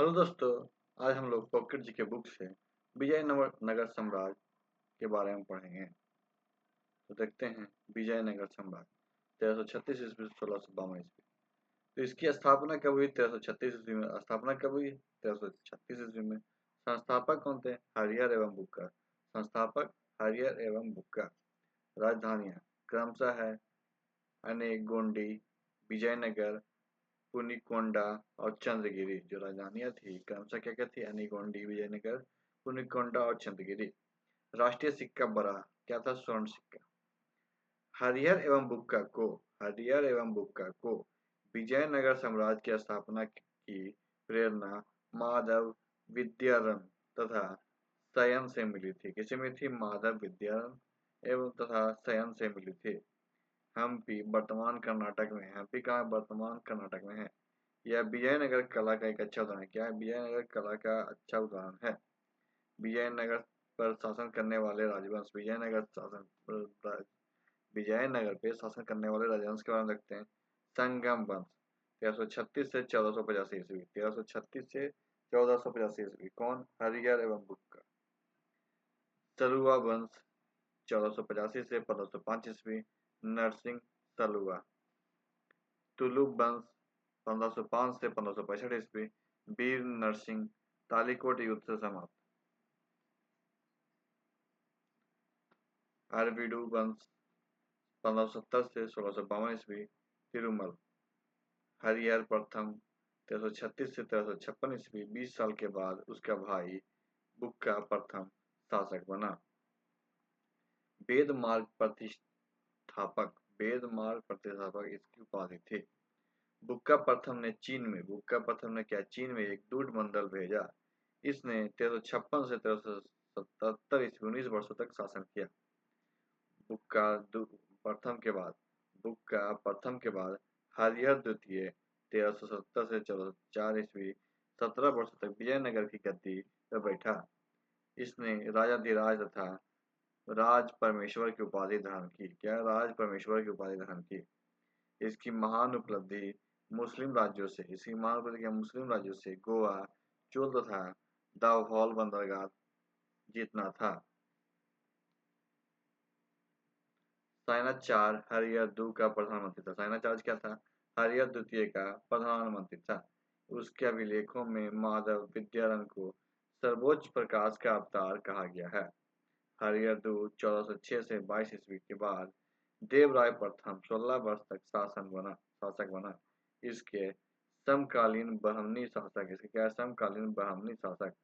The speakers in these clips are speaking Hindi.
हेलो दोस्तों। आज हम लोग पॉकेट जी के बुक से विजयनगर नगर साम्राज्य के बारे में पढ़ेंगे। तो देखते हैं विजयनगर साम्राज्य 1336 ईस्वी 1652 ईस्वी। तो इसकी स्थापना कब हुई? 1336 ईस्वी में। स्थापना कब हुई? 1336 ईस्वी में। संस्थापक कौन थे? हरिहर एवं बुक्का। संस्थापक हरिहर एवं बुक्का। राजधानियाँ क्रमशः है अनेगोंडी, विजयनगर, पुनिकोंडा और चंद्रगिरी। जो राजधानियां थी क्रमशः क्या क्या थी? अनीगोंडी, विजयनगर, पुनिकोंडा और चंद्रगिरी। राष्ट्रीय सिक्का बड़ा क्या था? स्वर्ण सिक्का। हरिहर एवं बुक्का को विजयनगर साम्राज्य की स्थापना की प्रेरणा माधव विद्यारण तथा सयन से मिली थी। किसे मिली थी? माधव विद्यारण एवं तथा सयन से मिली थी। हम्पी वर्तमान कर्नाटक में है। हम्पी कहाँ? वर्तमान कर्नाटक में है। यह विजयनगर कला का एक अच्छा उदाहरण है। क्या है? विजयनगर कला का अच्छा उदाहरण है। विजयनगर पर शासन करने वाले राजवंश। विजयनगर पे शासन करने वाले राजवंश के बारे में देखते हैं। संगम वंश 1336 से 1485 ईस्वी। 1336 से 1485 ईस्वी। कौन? हरिहर एवं बुक्का। सलुआ वंश 1485 से 1505 ईस्वी। नरसिंह सलुआ। तुलुक वंश 1505 से 1565 ईस्वी। वीर नरसिंह। तालीकोट युद्ध से समाप्त। अरविडु वंश 1570 से 1652 ईस्वी। तिरुमल। हरिहर प्रथम 1336 से 1356 ईस्वी। 20 साल के बाद उसका भाई बुक्का प्रथम शासक बना। वेद मार्ग प्रतिष्ठापक। वेद मार्ग प्रतिष्ठापक इसकी उपाधि थी। बुक्का प्रथम ने क्या? चीन में एक दूत मंडल भेजा। इसने 1356 से 1377 ईस्वी 19 वर्षों तक शासन किया। बुक्का प्रथम के बाद बुक्का प्रथम के बाद हरिहर द्वितीय 1370 से 1404 ईस्वी 17 वर्षों तक विजयनगर की गद्दी पर बैठा। इसने राजाधिराज तथा राज परमेश्वर की उपाधि धारण की। क्या? राज परमेश्वर की उपाधि धारण की। इसकी महान उपलब्धि मुस्लिम राज्यों से गोवा, चोल तथा दाभोल बंदरगाह जीतना था। साइनाचार्य हरिहर द्वितीय का प्रधानमंत्री था। साइनाचार्य क्या था? हरिहर द्वितीय का प्रधानमंत्री था। उसके अभिलेखों में माधव विद्यारण को सर्वोच्च प्रकाश का अवतार कहा गया है। हरिहर द्वितीय 1406 से 22 ईस्वी के बाद देवराय प्रथम 16 वर्ष तक शासक बना। इसके समकालीन बहमनी शासक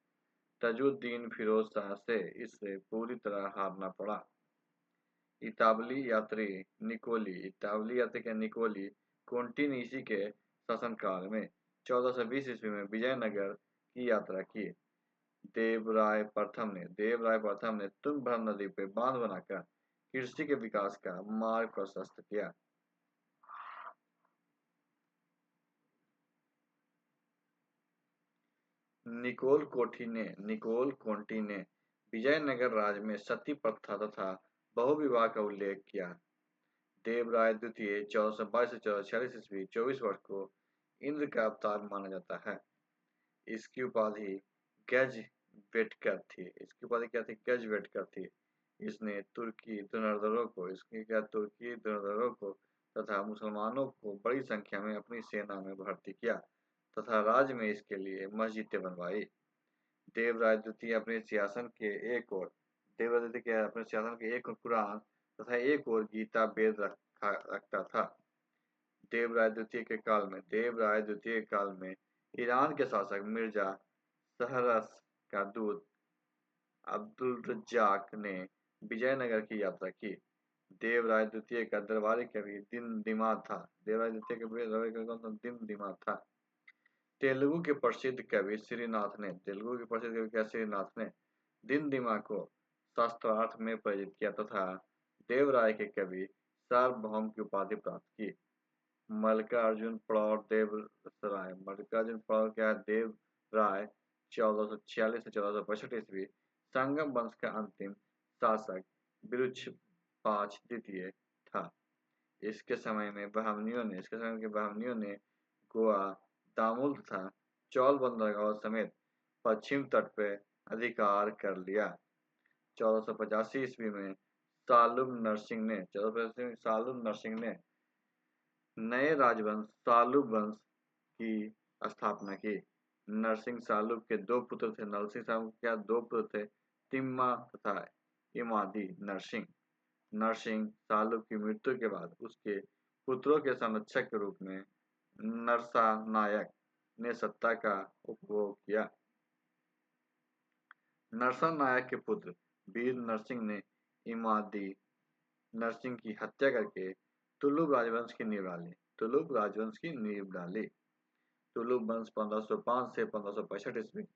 तजुद्दीन फिरोज शाह से इसे पूरी तरह हारना पड़ा। इतावली यात्री क्या? निकोली कॉन्टिनीसी के शासनकाल में 1420 ईस्वी में विजयनगर की यात्रा की। देवराय प्रथम ने तुंगभद्रा नदी पर बांध बनाकर कृषि के विकास का मार्ग प्रशस्त किया। निकोल कोंटी ने विजयनगर राज्य में सती प्रथा तथा बहुविवाह का उल्लेख किया। देवराय द्वितीय 1422 से 1446 ईस्वी 24 वर्ष को इंद्र का अवतार माना जाता है। इसकी उपाधि गज वेटकर थी। इसने तुर्की धुरंधरों को तथा मुसलमानों को बड़ी संख्या में अपनी सेना में भर्ती किया तथा राज्य में इसके लिए मस्जिदें बनवाई। देवराय द्वितीय अपने सिंहासन के एक ओर कुरान तथा एक ओर गीता वेद रखता था। देवराय द्वितीय के काल में ईरान के शासक मिर्जा सहरस का दूत अब्दुल-रज्जाक ने विजयनगर की यात्रा की। देवराय द्वितीय का दरबारी कवि दिन दिमाग था। तेलुगु के प्रसिद्ध कवि श्रीनाथ ने दिन दिमाग को शास्त्रार्थ में परिचित किया तथा देवराय के कवि सार्वभौम की उपाधि प्राप्त की। मल्लिकार्जुन देवराय 1446 से 1462 ईस्वी संगम वंश का अंतिम शासक विरूपाक्ष द्वितीय था। इसके समय के बहमनियों ने गोवा, दामुल तथा चौल बंदरगाह समेत पश्चिम तट पर अधिकार कर लिया। 1485 ईस्वी में सालुम नरसिंह ने नए राजवंश सालुब वंश की स्थापना की। नरसिंह सालुब के दो पुत्र थे। नरसिंह सालुब के दो पुत्र थे, तिम्मा तथा इमादी नरसिंह। नरसिंह सालुब की मृत्यु के बाद उसके पुत्रों के संरक्षक के रूप में नरसा नायक ने सत्ता का उपभोग किया। नरसा नायक के पुत्र वीर नरसिंह ने इमादी नरसिंह की हत्या करके तुलुक राजवंश की नींव डाली। तुलुक वंश 1505 से 1565 ईस्वी।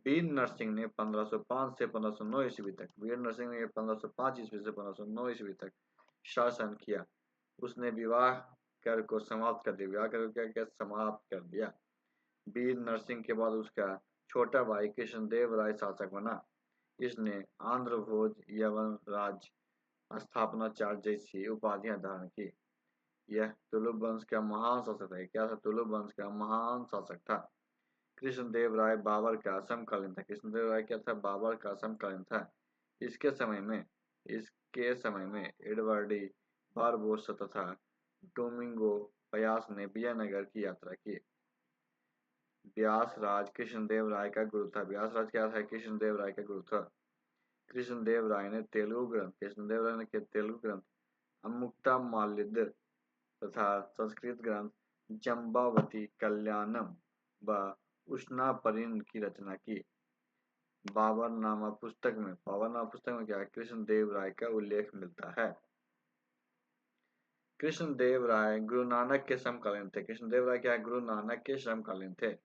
वीर नरसिंह ने 1505 से 1509 ईस्वी तक 1505 ईस्वी से 1509 ईस्वी तक शासन किया। उसने विवाह कर को समाप्त कर दिया। वीर नरसिंह के बाद उसका छोटा भाई कृष्णदेव राय शासक बना। इसने आंध्र भोज, यवन राज्य स्थापनाचार्य जैसी उपाधियां धारण की। यह तुलुक वंश का महान शासक है। क्या था? तुलुक वंश का महान शासक था। कृष्णदेव राय बाबर का समकालीन था। कृष्णदेव राय क्या था? बाबर का समकालीन था। इसके समय में एडवर्डी बारबोसा तथा डोमिंगो पयास ने विजयनगर की यात्रा की। व्यास राज कृष्णदेव राय का गुरु था। व्यास राज क्या था? कृष्णदेव राय का गुरु था। कृष्णदेव राय ने तेलुगु ग्रंथ अमुक्ता माल्यद तथा संस्कृत ग्रंथ जम्बावती कल्याणम व उष्णापरिण की रचना की। बाबरनामा पुस्तक में क्या है? कृष्णदेव राय का उल्लेख मिलता है। कृष्णदेव राय गुरु नानक के समकालीन थे। कृष्णदेव राय क्या है? गुरु नानक के समकालीन थे।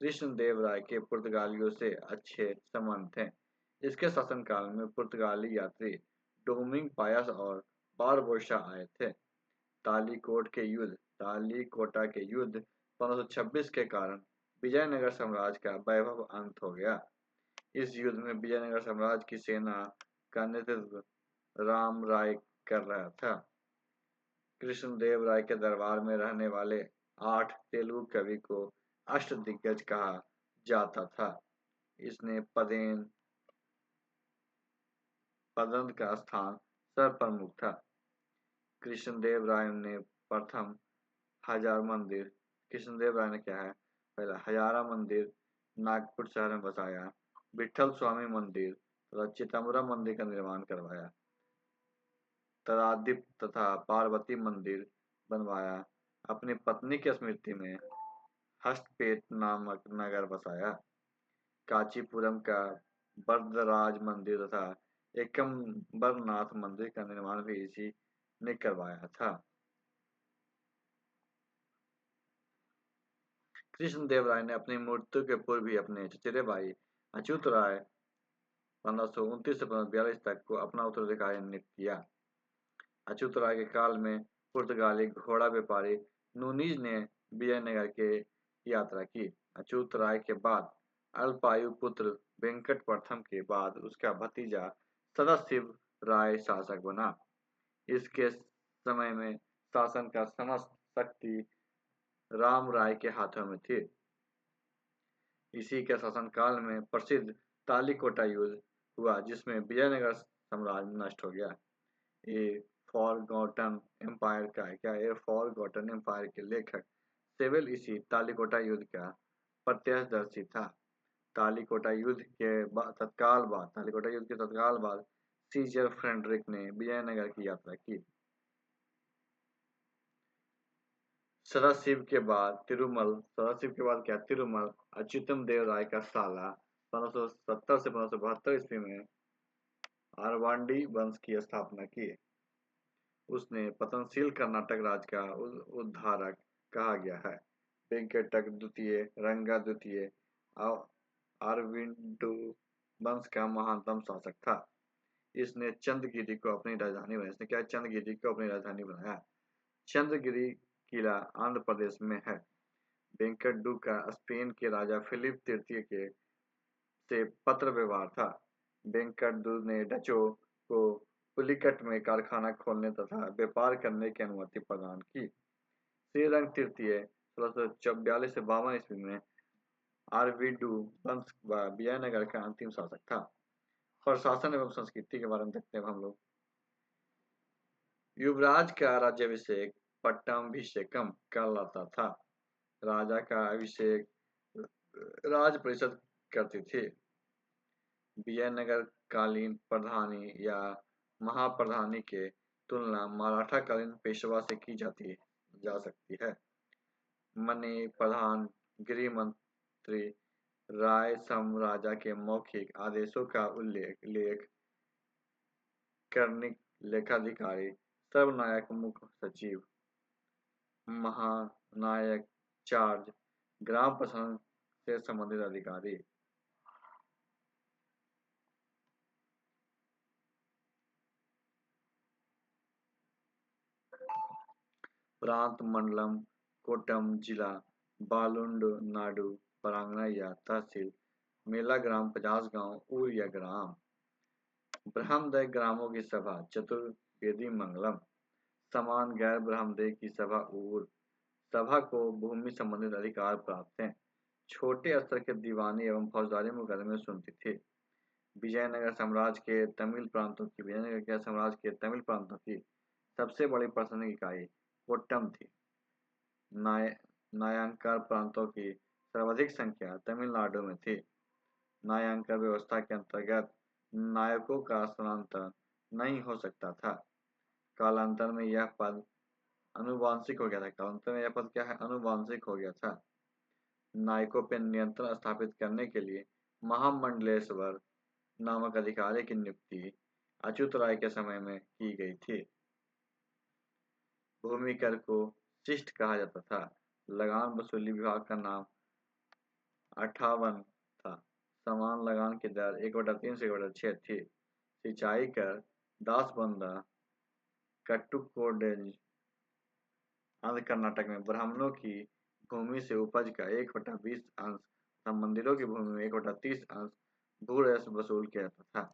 कृष्णदेव राय के पुर्तगालियों से अच्छे संबंध थे। इसके शासनकाल में पुर्तगाली यात्री डोमिंग पायस और बारबोसा आए थे। तालीकोटा के युद्ध 1526 के कारण विजयनगर साम्राज्य का वैभव अंत हो गया। इस युद्ध में विजयनगर साम्राज्य की सेना का नेतृत्व राम राय कर रहा था। कृष्णदेव राय के दरबार में रहने वाले 8 तेलुगु कवि को अष्टदिग्गज कहा जाता था। इसने पदंत का स्थान सर्वप्रमुख था। कृष्णदेव राय ने प्रथम कृष्णदेव राय ने क्या है? पहला हजारा मंदिर नागपुर शहर में बसाया। विठल स्वामी मंदिर तथा चिदम्बरम मंदिर का निर्माण करवाया। तरादीप तथा पार्वती मंदिर बनवाया। अपनी पत्नी की स्मृति में हस्तपेट नामक नगर बसाया। कांचीपुरम का वरदराज मंदिर तथा एकम्बरनाथ मंदिर का निर्माण भी इसी ने करवाया था। कृष्णदेव राय ने अपनी मृत्यु के पूर्व ही अपने चचेरे भाई अच्युत राय 1529 से 1542 तक को अपना उत्तराधिकारी नियुक्त किया। अच्युत राय के काल में पुर्तगाली घोड़ा व्यापारी नूनीज ने विजयनगर के यात्रा की। अच्युत राय के बाद अल्पायु पुत्र वेंकट प्रथम के बाद उसका भतीजा सदाशिव राय शासक बना। इसके समय में शासन का समस्त शक्ति राम राय के हाथों में थी। इसी के शासनकाल में प्रसिद्ध तालीकोटा युद्ध हुआ, जिसमें विजयनगर साम्राज्य नष्ट हो गया। ए फॉरगॉटन एम्पायर के लेखक सेवेल इसी तालीकोटा युद्ध का प्रत्यक्षदर्शी था। तालीकोटा युद्ध के तत्काल बाद सीजर फ्रेडरिक ने विजयनगर की यात्रा की। सदाशिव के बाद तिरुमल अच्युतम देव राय का साला 1570 से 1572 ईस्वी में आरवांडी वंश की स्थापना की। उसने पतनशील कर्नाटक राज्य का उद्धारक कहा गया है। वेंकटक द्वितीय, रंगा द्वितीय अरविंदु वंश का महानतम शासक था। इसने चंद्रगिरी को अपनी राजधानी बनाया। चंद्रगिरी किला आंध्र प्रदेश में है। वेंकटडू का स्पेन के राजा फिलिप तृतीय के से पत्र व्यवहार था। वेंकटडू ने डचों को पुलिकट में कारखाना खोलने तथा व्यापार करने की अनुमति प्रदान की। श्रीरंग तृतीय 1642 से 52 ईस्वी में आरवीडू वंश व विजयनगर का अंतिम शासक था। प्रशासन एवं संस्कृति के बारे में देखते हैं हम लोग। युवराज का राज्याभिषेक पट्टाभिषेकम कहलाता था। राजा का अभिषेक राज परिषद करती थी। विजयनगर कालीन प्रधानी या महाप्रधानी के तुलना मराठा कालीन पेशवा से की जा सकती है। मणि प्रधान गृह मंत्री राय राजा के मौखिक आदेशों का उल्लेख कर्णिक लेखाधिकारी सर्वनायक मुख्य सचिव महानायक चार्ज ग्राम प्रशासन से संबंधित अधिकारी। प्रांत मंडलम कोट्टम जिला बालुंड नाडु परांगना या तहसील मेला ग्राम 50 गांव ऊर या ग्राम। ब्रह्मदय ग्रामों की सभा चतुर्वेदी मंगलम। समान गैर ब्रह्मदय की सभा ऊर। सभा को भूमि संबंधित अधिकार प्राप्त हैं। छोटे स्तर के दीवानी एवं फौजदारी मुकदमे सुनती थी। विजयनगर साम्राज्य के तमिल प्रांतों की सबसे बड़ी प्रशासनिक इकाई कोट्टम थी। नायंकर प्रांतों की सर्वाधिक संख्या तमिलनाडु में थी। नायंकर व्यवस्था के अंतर्गत नायकों का स्थानांतरण नहीं हो सकता था। कालांतर में यह पद अनुवांशिक हो गया था। क्या है? अनुवांशिक हो गया था। नायकों पर नियंत्रण स्थापित करने के लिए महामंडलेश्वर नामक अधिकारी की नियुक्ति अच्युत राय के समय में की गई थी। भूमि कर को शिष्ट कहा जाता था। लगान वसूली विभाग का नाम 58 था। समान लगान की दर 1/3 से 1/6 थी। सिंचाई कर दासबंदा कट्टुकोडेल आंध्र कर्नाटक में ब्राह्मणों की भूमि से उपज का 1/20 अंश तथा मंदिरों की भूमि में 1/30 अंश भू राजस्व वसूल किया जाता था।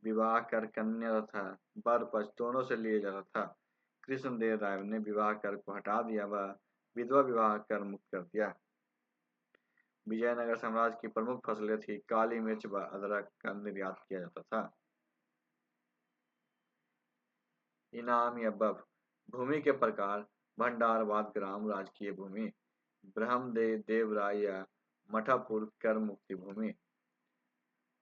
विवाह कर कन्या तथा वर पक्ष दोनों से लिया जाता था। कृष्णदेव राय ने विवाह कर को हटा दिया व विधवा विवाह कर मुक्त कर दिया। विजयनगर साम्राज्य की प्रमुख फसलें थी काली मिर्च व अदरक का निर्यात किया जाता था। इनाम या बफ भूमि के प्रकार भंडारवाद ग्राम राजकीय भूमि ब्रह्मदेव देवराय या मठापुर कर मुक्ति भूमि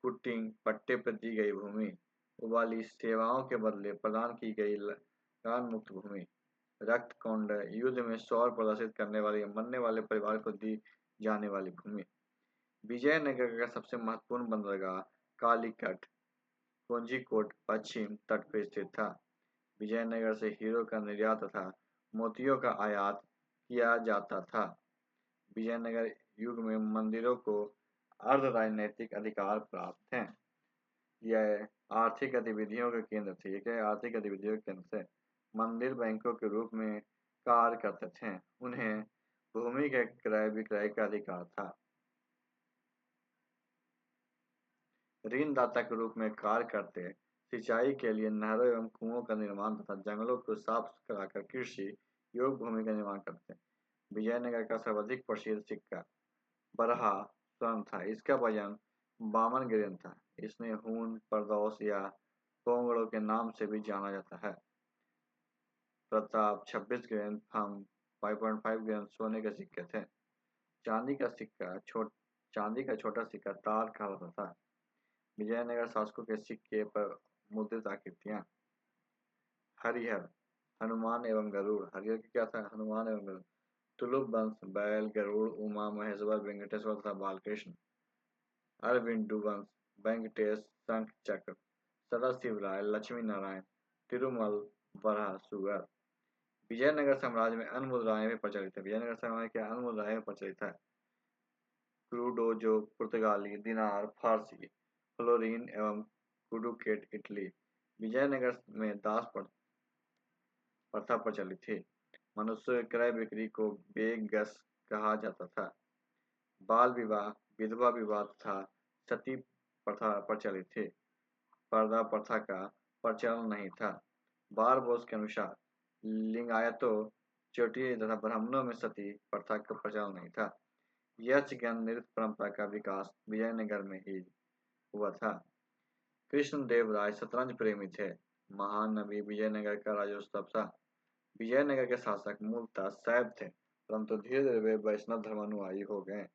कुटिंग पट्टे पर दी गई भूमि वाली सेवाओं के बदले प्रदान की गई लगान मुक्त भूमि रक्त कौंड युद्ध में शौर्य प्रदर्शित करने वाले या मरने वाले परिवार को दी जाने वाली भूमि। विजयनगर का सबसे महत्वपूर्ण बंदरगाह कालीकट कोझिकोड पश्चिम तट पर स्थित था। विजयनगर से हीरो का निर्यात तथा मोतियों का आयात किया जाता था। विजयनगर युग में मंदिरों को अर्ध राजनैतिक अधिकार प्राप्त हैं। यह आर्थिक गतिविधियों के केंद्र थे। आर्थिक गतिविधियों के केंद्र थे। मंदिर बैंकों के रूप में कार्य करते थे। उन्हें भूमि के क्रय विक्रय का अधिकार था। ऋणदाता के रूप में कार्य करते सिंचाई के लिए नहरों एवं कुओं का निर्माण तथा जंगलों को साफ कराकर कृषि योग्य भूमि का निर्माण करते। विजयनगर का सर्वाधिक प्रसिद्ध सिक्का बरहा स्वर्ण था। इसका वजन 52 ग्रेन था। इसने हून परदौस या पोंगड़ों के नाम से भी जाना जाता है। प्रताप 26 ग्रेन फम 5.5 ग्रेन सोने के सिक्के थे। चांदी का छोटा सिक्का तार कहलाता था। विजयनगर शासकों के सिक्के पर मुद्रित आकृतियां हरिहर हनुमान एवं गरुड़। हरिहर क्या था? हनुमान एवं गरुड़। तुलुप वंश बैल गरुड़ उमा महेश्वर वेंकटेश्वर तथा बालकृष्ण। अरविंदु वंश वेंकटेश शंख चक्र सदाशिवराय लक्ष्मी नारायण तिरुमल बरहा सुगर। विजयनगर साम्राज्य में अन्य मुद्राएं भी प्रचलित है। विजयनगर साम्राज्य के अन्य मुद्राएं भी प्रचलित है। क्रूडोजो पुर्तगाली दिनार फारसी फ्लोरीन एवं कुडुकेट इटली। विजयनगर में दास प्रथा प्रचलित थी। मनुष्य क्रय बिक्री को बेगस कहा जाता था। बाल विवाह विधवा विवाह तथा सती प्रथा प्रचलित थी। पर्दा प्रथा का प्रचलन नहीं था। बारबोस के अनुसार लिंगायतों चोटियों तथा ब्राह्मणों में सती प्रथा का प्रचलन नहीं था। यक्षगान नृत्य परंपरा का विकास विजयनगर में ही हुआ था। कृष्णदेव राय शतरंज प्रेमी थे। महान नवी विजयनगर का राज्योत्सव था। विजयनगर के शासक मूलतः शैव थे, परंतु धीरे धीरे वे वैष्णव धर्मानुयायी हो गए।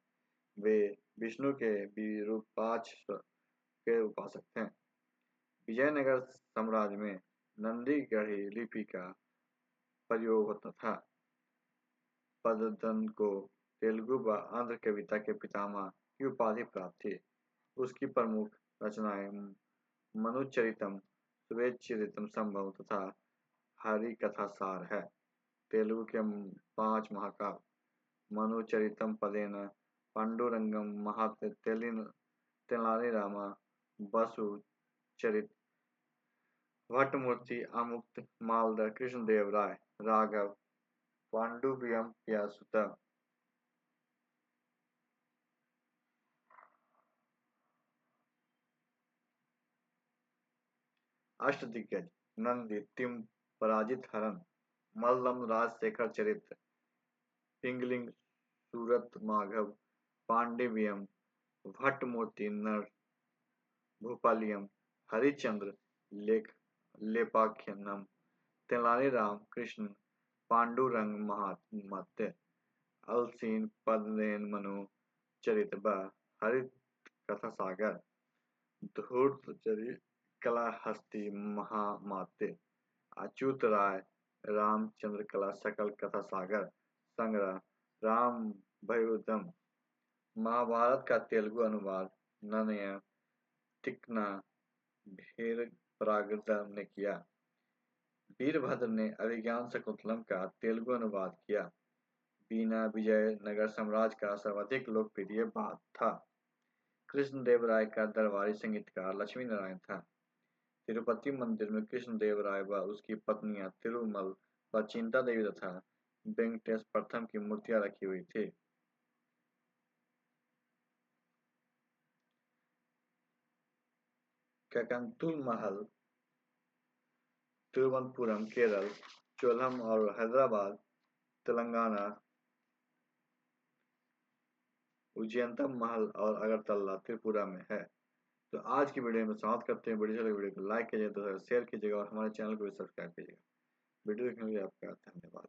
वे विष्णु के विरूपाक्ष के उपासक थे। विजयनगर साम्राज्य में नंदीगढ़ी लिपि का प्रयोग होता था। पद्मन को तेलुगु व आंध्र कविता के पितामह की उपाधि प्राप्त थी। उसकी प्रमुख रचनाएं मनुचरितम, सुवेच्चरितम संभव तथा हरिकथासार है। तेलुगु के 5 महाकाव्य मनुचरितम पदेन पांडुरंगम महात तेनाली रामा बसु चरित भट्टमूर्ति आमुक्त मालदा कृष्णदेव राय राघव पांडुवियम प्यासुत। अष्टदिग्गज नंदी तिम पराजित हरण मल्लम राजशेखर चरित्र पिंगलिंग सूरत माघव पांडिवियम भट्टमूर्ति नर भूपालियम हरिश्चंद्र लेख लेपाख्यानम तेनालीराम कृष्ण पांडुरंग महात्म्य अलसीन पद्मेन मनु चरित व हरित कथा सागर धूर्त चरित कलाहस्ती महामात्य अच्युत राय रामचंद्र कला सकल कथा सागर संग्रह राम भयुदम। महाभारत का तेलुगु अनुवाद ननया तिक्ना भीर प्रागदम ने किया। वीरभद्र ने अभिज्ञान शकुंतलम का तेलुगु अनुवाद किया। बीना विजय नगर साम्राज्य का सर्वाधिक लोकप्रिय बात था। कृष्णदेव राय का दरबारी संगीतकार लक्ष्मी नारायण था। तिरुपति मंदिर में कृष्णदेव राय व उसकी पत्नियां तिरुमल व चिंता देवी तथा वेंकटेश प्रथम की मूर्तियां रखी हुई थी। कैकंतुल महल तिरुवनंतपुरम केरल, चोलम और हैदराबाद तेलंगाना, उज्जैनतम महल और अगरतला त्रिपुरा में है। तो आज की वीडियो में समाप्त करते हैं। वीडियो को लाइक कीजिए, तो शेयर कीजिएगा और हमारे चैनल को भी सब्सक्राइब कीजिएगा। वीडियो देखने के लिए आपका धन्यवाद।